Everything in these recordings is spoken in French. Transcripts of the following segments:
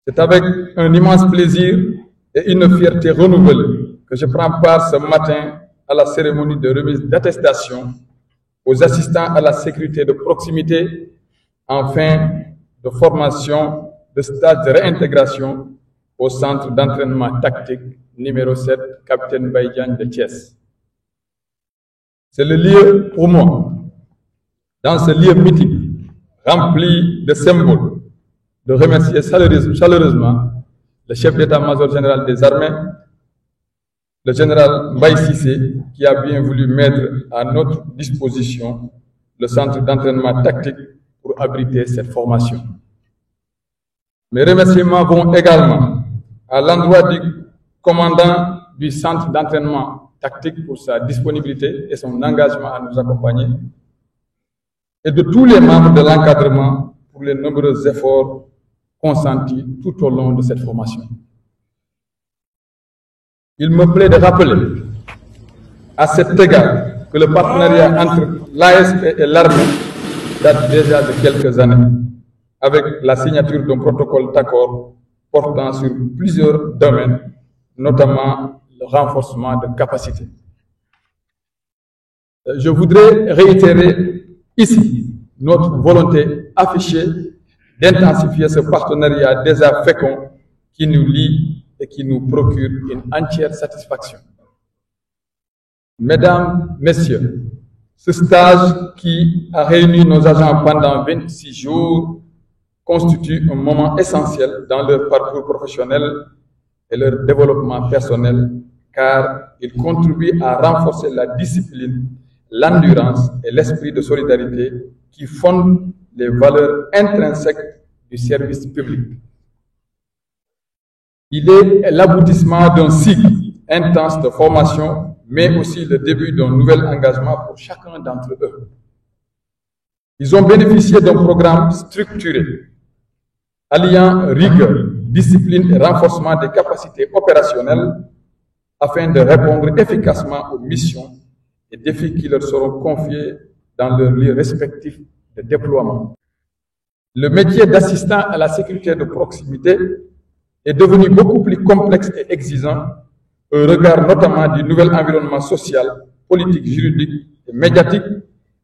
C'est avec un immense plaisir et une fierté renouvelée que je prends part ce matin à la cérémonie de remise d'attestation aux assistants à la sécurité de proximité en fin de formation de stage de réintégration au centre d'entraînement tactique numéro 7, Capitaine Baïdian de Thiès. C'est le lieu pour moi, dans ce lieu mythique, rempli de symboles, de remercier chaleureusement le chef d'état-major général des armées, le général Mbaye Cissé, qui a bien voulu mettre à notre disposition le centre d'entraînement tactique pour abriter cette formation. Mes remerciements vont également à l'endroit du commandant du centre d'entraînement tactique pour sa disponibilité et son engagement à nous accompagner, et de tous les membres de l'encadrement pour les nombreux efforts consentis tout au long de cette formation. Il me plaît de rappeler à cet égard que le partenariat entre l'ASP et l'armée date déjà de quelques années, avec la signature d'un protocole d'accord portant sur plusieurs domaines, notamment le renforcement de capacités. Je voudrais réitérer ici notre volonté affichée d'intensifier ce partenariat déjà fécond qui nous lie et qui nous procure une entière satisfaction. Mesdames, Messieurs, ce stage qui a réuni nos agents pendant 26 jours constitue un moment essentiel dans leur parcours professionnel et leur développement personnel, car il contribue à renforcer la discipline, l'endurance et l'esprit de solidarité qui fondent les valeurs intrinsèques du service public. Il est l'aboutissement d'un cycle intense de formation, mais aussi le début d'un nouvel engagement pour chacun d'entre eux. Ils ont bénéficié d'un programme structuré, alliant rigueur, discipline et renforcement des capacités opérationnelles afin de répondre efficacement aux missions et défis qui leur seront confiés dans leurs lieux respectifs de déploiement. Le métier d'assistant à la sécurité de proximité est devenu beaucoup plus complexe et exigeant au regard notamment du nouvel environnement social, politique, juridique et médiatique,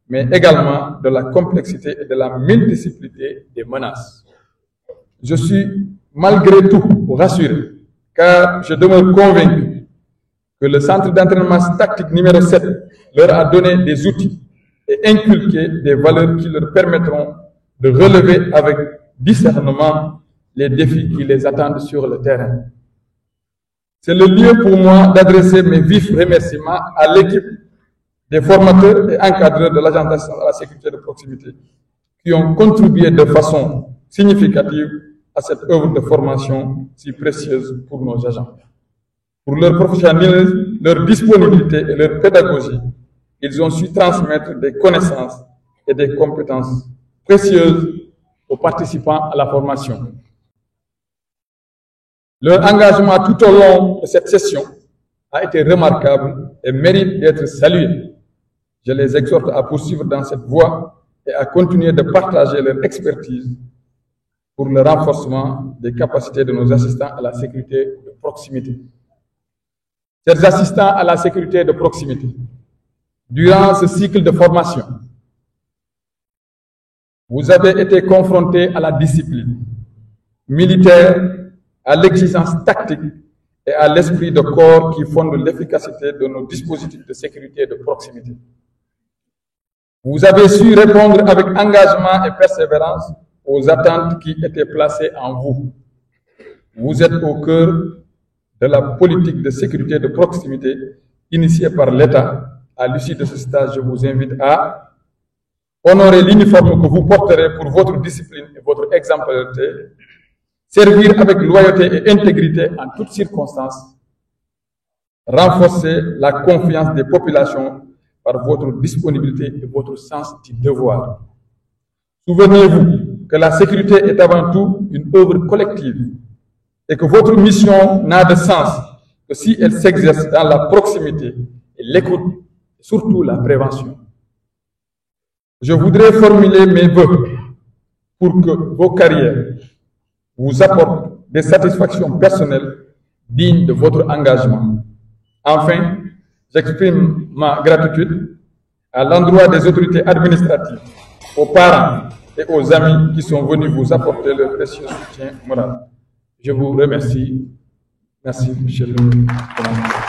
mais également de la complexité et de la multiplicité des menaces. Je suis malgré tout rassuré, car je demeure convaincu que le centre d'entraînement tactique numéro 7 leur a donné des outils et inculqué des valeurs qui leur permettront de relever avec discernement les défis qui les attendent sur le terrain. C'est le lieu pour moi d'adresser mes vifs remerciements à l'équipe des formateurs et encadreurs de l'Agence nationale à la sécurité de proximité qui ont contribué de façon significative à cette œuvre de formation si précieuse pour nos agents. Pour leur professionnalisme, leur disponibilité et leur pédagogie, ils ont su transmettre des connaissances et des compétences précieuses aux participants à la formation. Leur engagement tout au long de cette session a été remarquable et mérite d'être salué. Je les exhorte à poursuivre dans cette voie et à continuer de partager leur expertise pour le renforcement des capacités de nos assistants à la sécurité de proximité. Chers assistants à la sécurité de proximité, durant ce cycle de formation, vous avez été confrontés à la discipline militaire, à l'exigence tactique et à l'esprit de corps qui fonde l'efficacité de nos dispositifs de sécurité de proximité. Vous avez su répondre avec engagement et persévérance aux attentes qui étaient placées en vous. Vous êtes au cœur de la politique de sécurité de proximité initiée par l'État. À l'issue de ce stage, je vous invite à honorer l'uniforme que vous porterez pour votre discipline et votre exemplarité, servir avec loyauté et intégrité en toutes circonstances, renforcer la confiance des populations par votre disponibilité et votre sens du devoir. Souvenez-vous que la sécurité est avant tout une œuvre collective et que votre mission n'a de sens que si elle s'exerce dans la proximité et l'écoute, et surtout la prévention. Je voudrais formuler mes vœux pour que vos carrières vous apportent des satisfactions personnelles dignes de votre engagement. Enfin, j'exprime ma gratitude à l'endroit des autorités administratives, aux parents et aux amis qui sont venus vous apporter leur précieux soutien moral. Je vous remercie. Merci, Monsieur le Président.